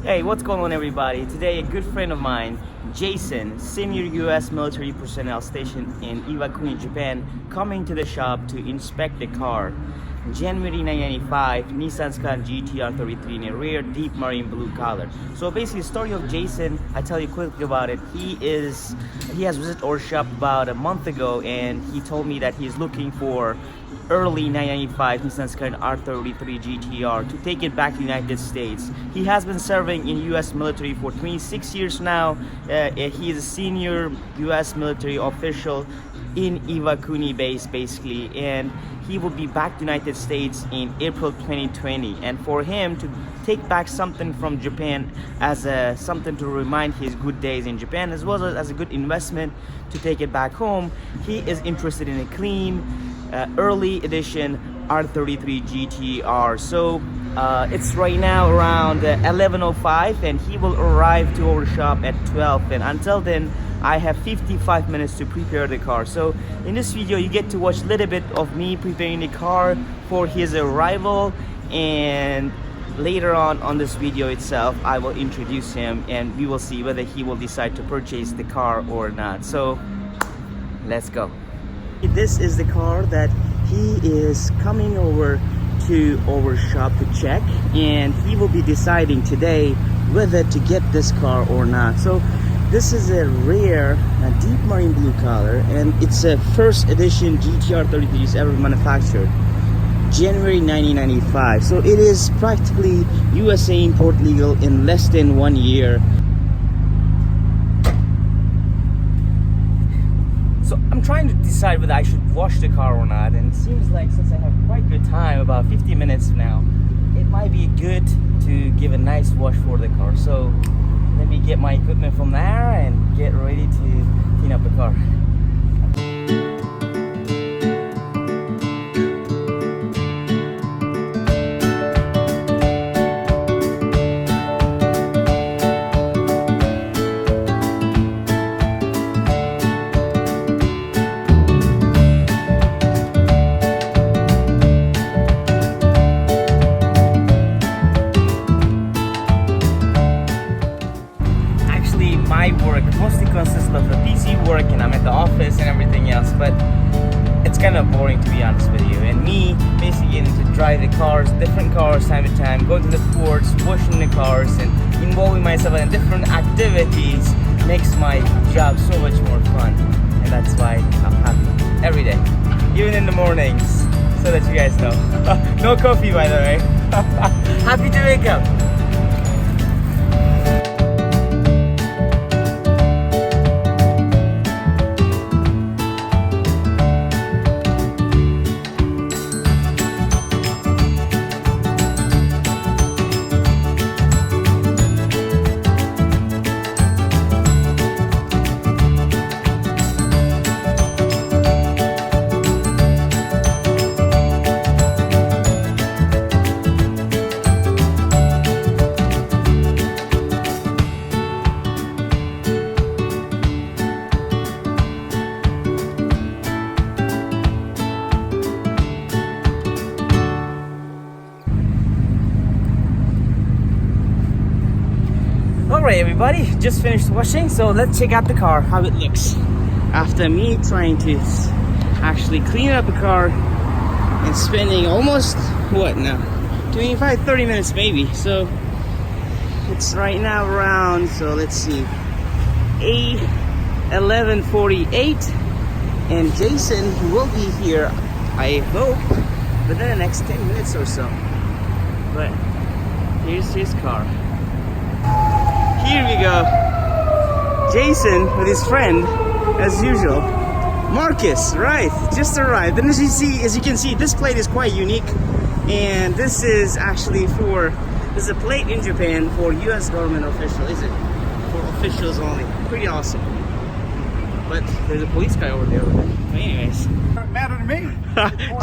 Hey, what's going on everybody? Today a good friend of mine, Jason, senior US military personnel stationed in Iwakuni, Japan, coming to the shop to inspect the car. January 1995, Nissan Skyline GT-R R33 in a rare deep marine blue color. So basically the story of Jason, I tell you quickly about it. He has visited our shop about a month ago and he told me that he's looking for early 1995 Nissan Skyline R33 GT-R to take it back to the United States. He has been serving in US military for 26 years now. He is a senior US military official in Iwakuni base basically, and he will be back to the United States in April 2020. And for him to take back something from Japan as something to remind his good days in Japan, as well as a good investment to take it back home, he is interested in a clean early edition R33 GT-R. So it's right now around 11:05 and he will arrive to our shop at 12, and until then I have 55 minutes to prepare the car. So in this video you get to watch a little bit of me preparing the car for his arrival, and later on this video itself I will introduce him and we will see whether he will decide to purchase the car or not. So let's go. This is the car that he is coming over to our shop to check, and he will be deciding today whether to get this car or not. So this is a rare deep marine blue color, and it's a first edition GT-R R33 ever manufactured, January 1995. So it is practically USA import legal in less than 1 year. So I'm trying to decide whether I should wash the car or not, and it seems like since I have quite good time, about 50 minutes now, it might be good to give a nice wash for the car. So let me get my equipment from there and get ready to clean up the car. Mostly consists of the PC work, and I'm at the office and everything else, but it's kind of boring to be honest with you. And me basically getting to drive the cars, different cars time to time, going to the ports, washing the cars, and involving myself in different activities makes my job so much more fun. And that's why I'm happy every day, even in the mornings, so that you guys know. No coffee, by the way. Happy to wake up. Alright everybody, just finished washing, so let's check out the car, how it looks. After me trying to actually clean up the car and spending almost, what now, 25-30 minutes maybe. So it's right now around, so let's see, 11:48, and Jason will be here, I hope, within the next 10 minutes or so. But here's his car. Here we go. Jason with his friend, as usual. Marcus, right? Just arrived. And as you can see, this plate is quite unique. And this is actually this is a plate in Japan for US government official, is it? For officials only. Pretty awesome. But there's a police guy over there. But anyways. Doesn't matter to me.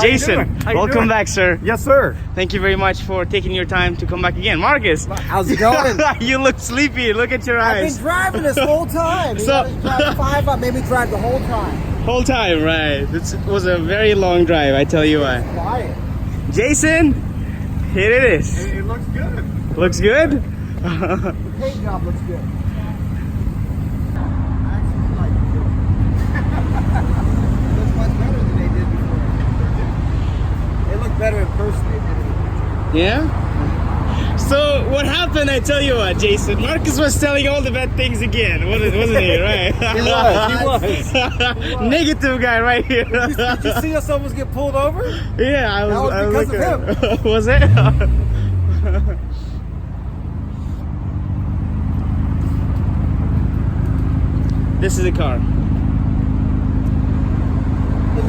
Jason, welcome back, sir. Yes, sir. Thank you very much for taking your time to come back again. Marcus, how's it going? You look sleepy. Look at your eyes. I've been driving this whole time. So, I made me drive the whole time. Whole time, right? It was a very long drive, I tell you what. Quiet. Jason, here it is. It looks good. Looks good? The paint job looks good. I actually like it too. It looks much better than they did before. They look better in person than they did in the picture. Yeah? So what happened, I tell you what, Jason, Marcus was telling all the bad things again, wasn't he, right? He was. Negative guy right here. Did you see us almost get pulled over? Yeah, I was, That was because of him. Was it? This is the car. In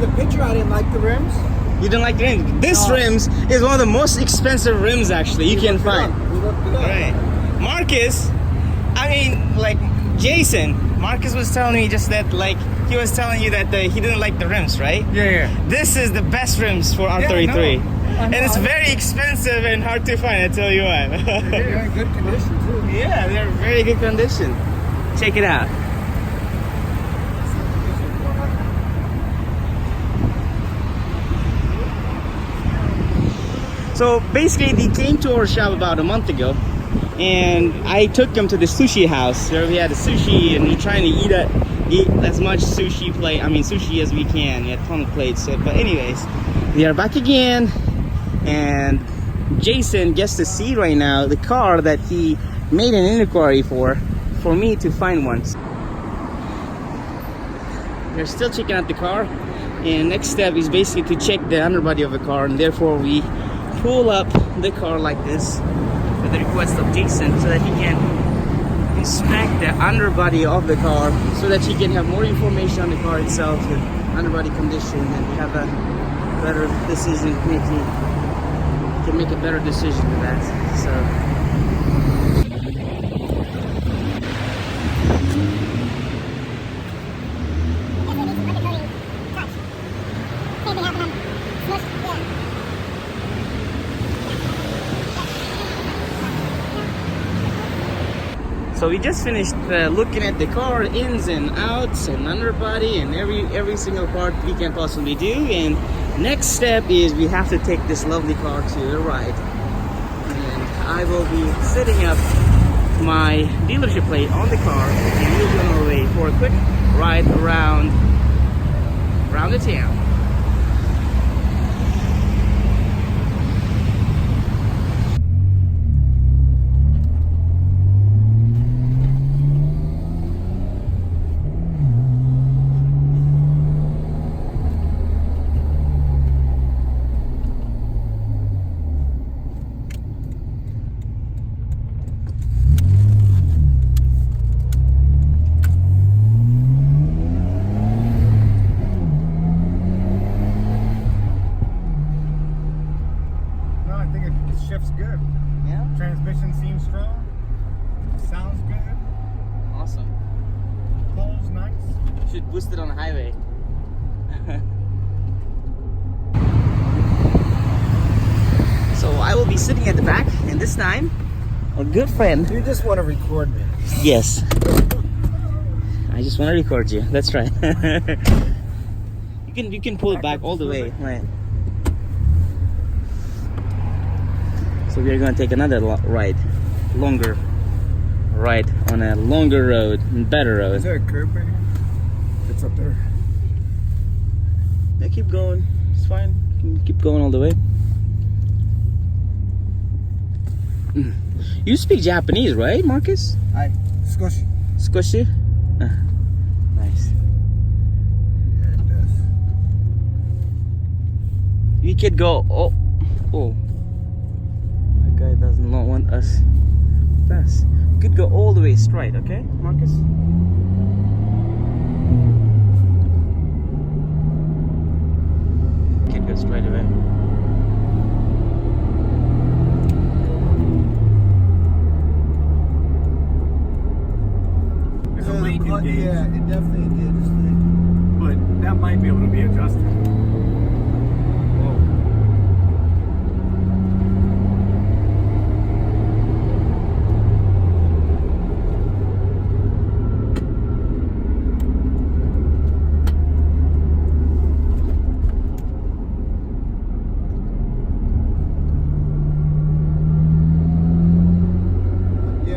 the picture, I didn't like the rims. You don't like the rims? This No. rims is one of the most expensive rims actually you can find. We looked it up. Right. Marcus, I mean, like Jason, Marcus was telling me just that, like, he was telling you that he didn't like the rims, right? Yeah. This is the best rims for R33. I know. And it's very expensive and hard to find, I tell you what. They're in good condition too. Yeah, they're very good condition. Check it out. So basically, they came to our shop about a month ago, and I took them to the sushi house where we had the sushi, and we're trying to eat as much sushi as we can. We had a ton of plates. But anyways, we are back again, and Jason gets to see right now the car that he made an inquiry for me to find one. We're still checking out the car, and next step is basically to check the underbody of the car, and therefore we pull up the car like this at the request of Jason so that he can inspect the underbody of the car so that he can have more information on the car itself, the underbody condition, and have a better decision making. Can make a better decision with that. So So we just finished looking at the car ins and outs and underbody and every single part we can possibly do. And next step is we have to take this lovely car to a ride. And I will be setting up my dealership plate on the car and we'll be on our way for a quick ride around the town. Shift's good. Yeah? Transmission seems strong. Sounds good. Awesome. Pulls nice. Should boost it on the highway. So I will be sitting at the back, and this time, a good friend. You just want to record me. Yes. I just want to record you. That's right. You can pull it back all the way. Right. So we are going to take another longer ride on a longer road, better road. Is there a curb right here? It's up there. Yeah, keep going. It's fine. You can keep going all the way. You speak Japanese, right, Marcus? Hi. Squishy. Squishy? Nice. Yeah, it does. We could go. Oh. That guy does not want us to pass. We could go all the way straight, okay, Marcus? We could go straight away. There's a lane engaged. Yeah, it definitely did. But that might be able to be adjusted. Yeah,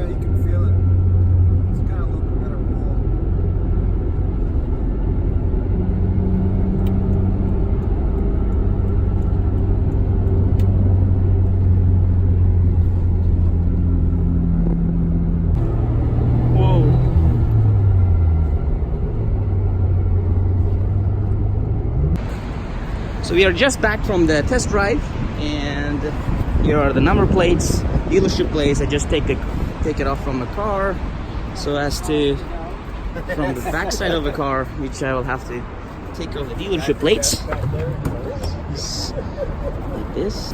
So we are just back from the test drive, and here are the number plates, dealership plates. I just take it off from the car, so as to from the back side of the car, which I will have to take off the dealership plates. Like this.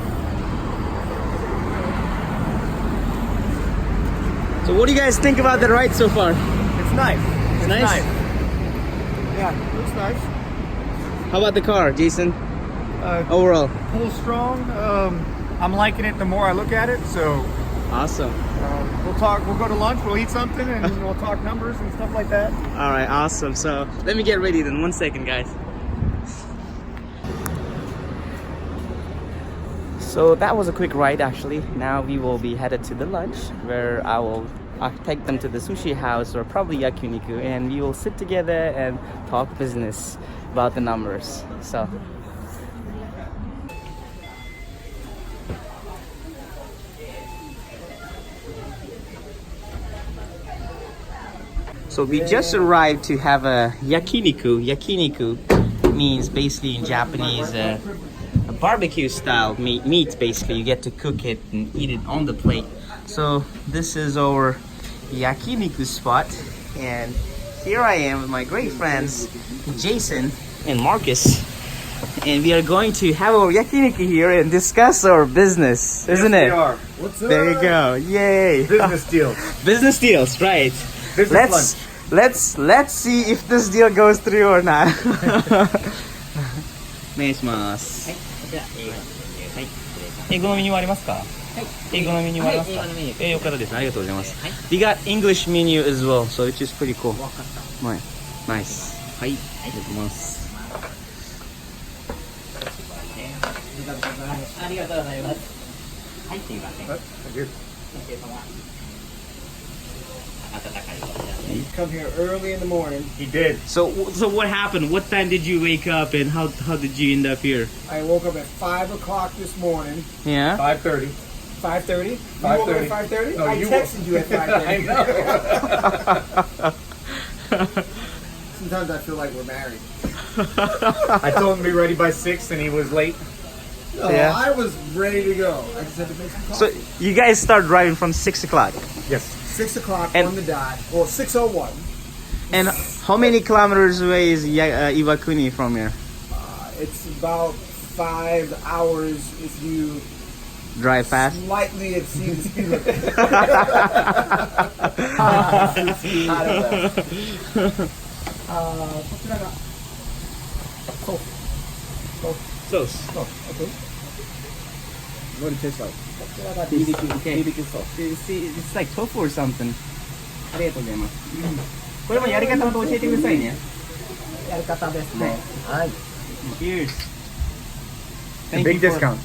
So what do you guys think about the ride so far? It's nice. It's nice? Yeah, looks nice. How about the car, Jason? Overall? Pull strong. I'm liking it the more I look at it. So Awesome. we'll talk. We'll go to lunch. We'll eat something, and we'll talk numbers and stuff like that. All right, awesome. So let me get ready then. 1 second, guys. So that was a quick ride actually. Now we will be headed to the lunch where I'll take them to the sushi house or probably Yakiniku, and we will sit together and talk business about the numbers. So we just arrived to have a Yakiniku. Yakiniku means basically in Japanese a barbecue style meat basically. You get to cook it and eat it on the plate. So this is our Yakiniku spot, and here I am with my great friends Jason and Marcus, and we are going to have our Yakiniku here and discuss our business, isn't it? We are. What's up? There you go. Yay. Business deals. Business deals, right? Business Let's see if this deal goes through or not. お願いします。はい、こちら英語のメニューはありますか？はい。英語のメニューはありますか？はい、英語のメニュー。よかったです。ありがとうございます。はい。We got English menu as well, so which is pretty cool. わかった。はい。Nice. はい。いただきます。ありがとうございます。はい、すいません。お疲れ様。 He come here early in the morning. He did. So what happened? What time did you wake up, and how did you end up here? I woke up at 5 o'clock this morning. Yeah. 5:30. 5:30? You 5:30. woke up at 5:30? No, I you texted you at 5:30. I know. Sometimes I feel like we're married. I told him to be ready by 6, and he was late. No, Yeah. I was ready to go. I just had to make some So coffee. you guys start driving from 6 o'clock. Yes. 6 o'clock And- on the dot. Well, 6:01. And how many kilometers away is Iwakuni from here? It's about 5 hours if you Drive fast? slightly exceed the speed limit. Close. Okay. What does it taste like? Okay. It's like tofu or something. ありがとうございます。これもやり方また教えてくださいね。やり方ですね。はい。Cheers. Big discounts.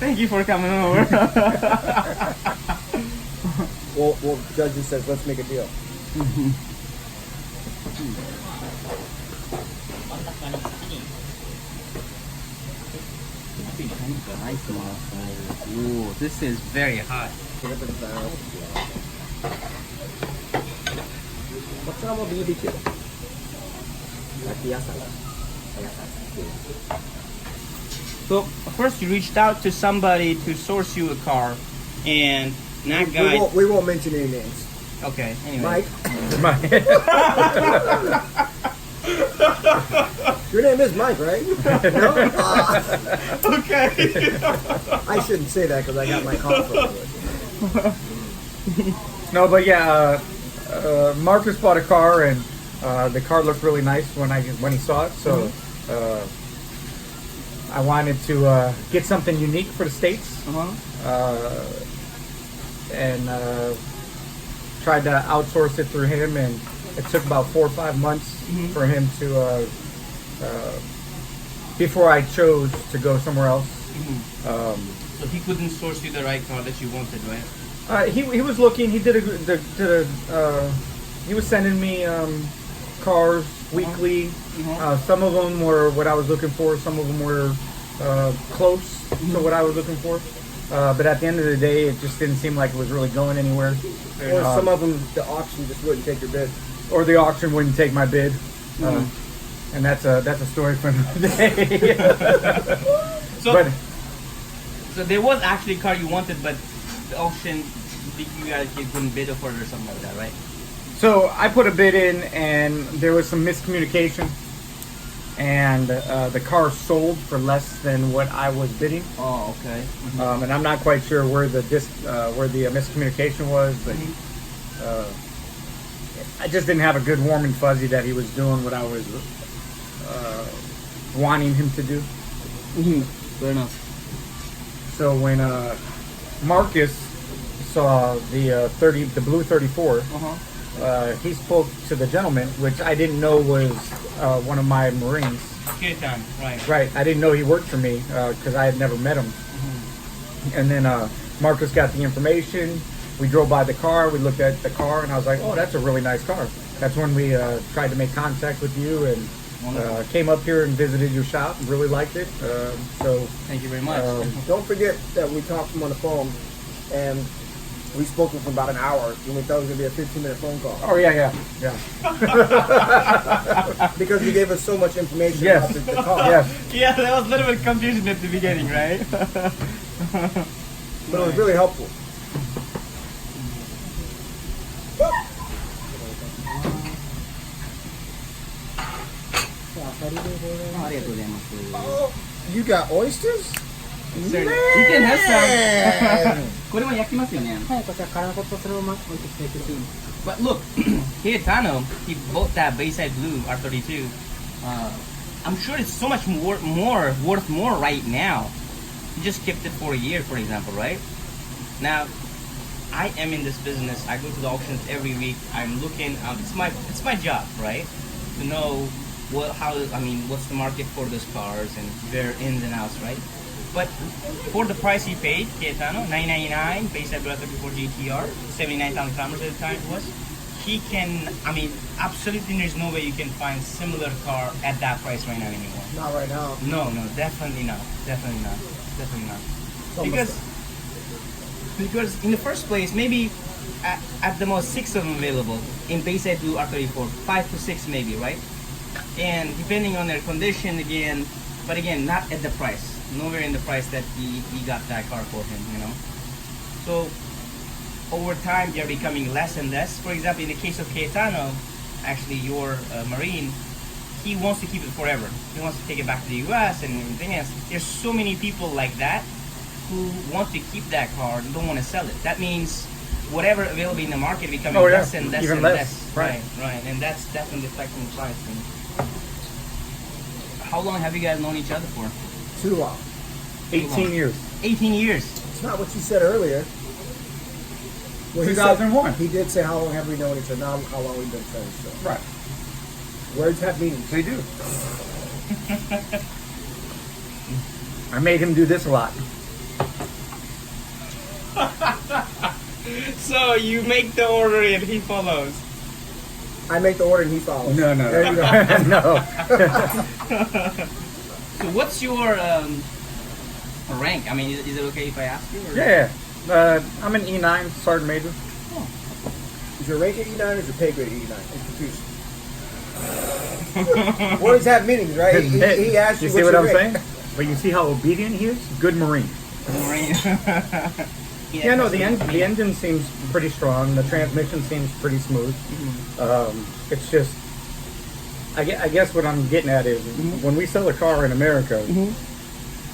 Thank you for coming over. Well, judge just says, let's make a deal. Ooh, this is very hot. こちらも BBQ。焼き野菜。 So first you reached out to somebody to source you a car, and that guy. We won't mention any names. Okay. Anyway. Mike. Your name is Mike, right? No? Okay. I shouldn't say that because I got my car from it. No, but yeah, Marcus bought a car, and the car looked really nice when he saw it. So I wanted to get something unique for the States, and tried to outsource it through him, and it took about 4 or 5 months for him to before I chose to go somewhere else. So he couldn't source you the right car that you wanted, right? He was looking. He he was sending me cars weekly. Some of them were what I was looking for. Some of them were close to what I was looking for. But at the end of the day, it just didn't seem like it was really going anywhere. Or some of them, the auction just wouldn't take your bid. Or the auction wouldn't take my bid. and that's a story for another day. So, But so there was actually a car you wanted, but the auction, you guys couldn't bid for it or something like that, right? so I put a bid in, and there was some miscommunication, and the car sold for less than what I was bidding. Oh, okay. And I'm not quite sure where the miscommunication was, but I just didn't have a good warm and fuzzy that he was doing what I was wanting him to do. Fair enough. So when Marcus saw the blue 34, he spoke to the gentleman, which I didn't know was one of my Marines. Kitan, right. Right, I didn't know he worked for me because I had never met him. And then Marcus got the information. We drove by the car, we looked at the car, and I was like, oh, that's a really nice car. That's when we tried to make contact with you and came up here and visited your shop and really liked it. So Thank you very much. Don't forget that we talked to him on the phone, and we spoke to him for about an hour, and we thought it was going to be a 15-minute phone call. Oh, yeah. Because he gave us so much information Yes. about the car. Yes. Yeah, there was a little bit of confusion at the beginning, right? But it was really helpful. Oh, you got oysters? Sir, you can have some. これも焼きますよね。はい、こちら殻ごとそのまま置いてきてください。 But look, Cayetano, he bought that Bayside Blue R32. I'm sure it's so much worth more right now. He just kept it for a year, for example, right? Now, I am in this business. I go to the auctions every week. I'm looking. It's my job, right? To know what's the market for those cars and their ins and outs, right? But for the price he paid, Cayetano, $999, Bayside Blue R34 GTR, 79,000 kilometers at the time it was. He can, absolutely there's no way you can find similar car at that price right now anymore. Not right now. No, definitely not. Because in the first place, maybe at the most 6 of them available in Bayside Blue R34, 5 to 6 maybe, right? And depending on their condition again, but again, not at the price. Nowhere in the price that he got that car for him, you know. So over time, they're becoming less and less. For example, in the case of Cayetano, actually your Marine, he wants to keep it forever. He wants to take it back to the US and everything else. There's so many people like that who want to keep that car and don't want to sell it. That means whatever available in the market becoming less and less even and less. less. Right. Right. And that's definitely affecting the price. And how long have you guys known each other for? Too long. 18 years. 18 years. It's not what you said earlier. Well, 2001. He did say how long have we known each other, not how long we've been friends. So. Right. Words have meanings. They do. I made him do this a lot. So you make the order and he follows. I make the order and he follows. No. There you go. No. So what's your rank? Is it okay if I ask you? Or? Yeah. I'm an E9 Sergeant Major. Is your rank at E9 or is your pay grade at E9? I'm confused. Words have meanings, right? He asked you, you see what's what your I'm rank? saying? But you see how obedient he is? Good Marine. Marine. Yeah, no, the engine seems pretty strong. The transmission seems pretty smooth. It's just, I guess what I'm getting at is when we sell a car in America,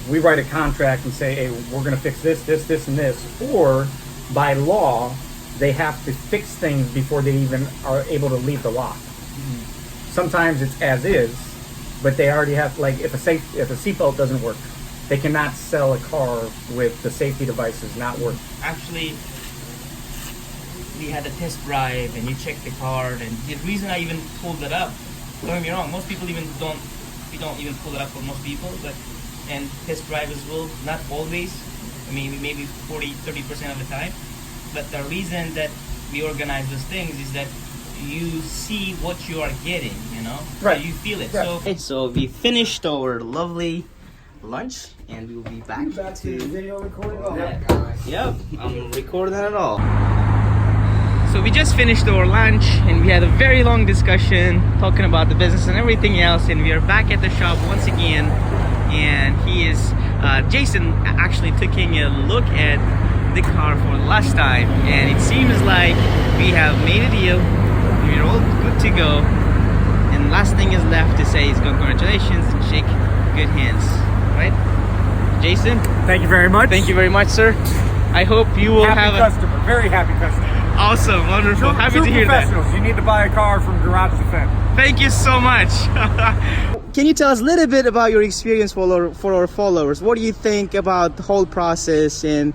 we write a contract and say, hey, we're going to fix this, and this. Or by law, they have to fix things before they even are able to leave the lot. Sometimes it's as is, but they already have, like, if a seatbelt doesn't work, they cannot sell a car with the safety devices not working. Actually, we had a test drive and you checked the car, and the reason I even pulled that up, don't get me wrong, most people we don't even pull it up for most people, and test drive as well, not always, maybe 30% of the time, but the reason that we organize those things is that you see what you are getting, you know? Right. So you feel it. Yeah. So we finished our lovely lunch and we will be back, Back to video recording. Oh, Yep, I'm recording it all. So we just finished our lunch and we had a very long discussion talking about the business and everything else, and we are back at the shop once again, and he is Jason actually taking a look at the car for the last time, and it seems like we have made a deal. We're all good to go, and last thing is left to say is congratulations and shake good hands, right? Jason, Thank you very much. thank you very much, sir. I hope you will Happy have customer, very happy customer. awesome, wonderful, happy True to hear that. professionals. You need to buy a car from Garage Defense. Thank you so much. Can you tell us a little bit about your experience for our followers? What do you think about the whole process? So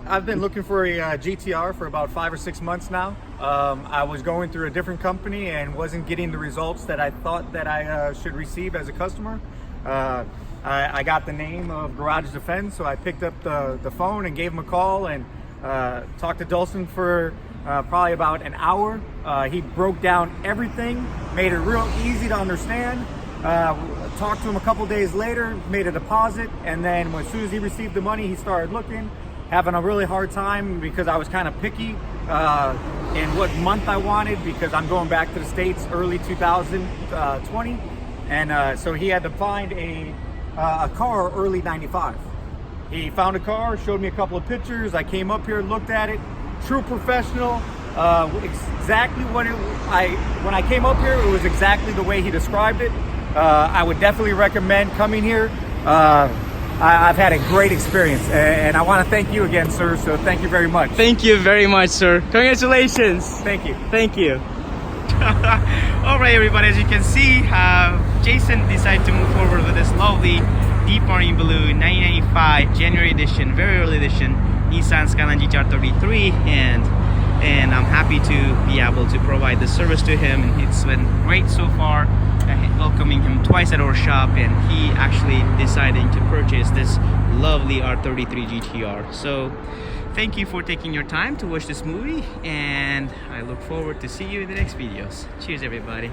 I've been looking for a GTR for about 5 or 6 months now. I was going through a different company and wasn't getting the results that I thought that I should receive as a customer. I got the name of Garage Defense, so I picked up the phone and gave him a call and talked to Dulcin for probably about an hour. He broke down everything, made it real easy to understand. Talked to him a couple days later, made a deposit, and then as soon as he received the money, he started looking, having a really hard time because I was kind of picky in what month I wanted, because I'm going back to the States early 2020, and so he had to find a car early 95. He found a car, showed me a couple of pictures. I came up here, looked at it. True professional. Exactly when I came up here, it was exactly the way he described it. I would definitely recommend coming here. I've had a great experience, and I want to thank you again, sir. So thank you very much. Thank you very much, sir. Congratulations. Thank you. Thank you. All right, everybody, as you can see, Jason decided to move forward with this lovely deep orange blue 1995 January edition, very early edition Nissan Skyline GTR R33, and I'm happy to be able to provide the service to him, and it's been great so far, welcoming him twice at our shop, and he actually deciding to purchase this lovely R33 GTR. So thank you for taking your time to watch this movie, and I look forward to see you in the next videos. Cheers, everybody.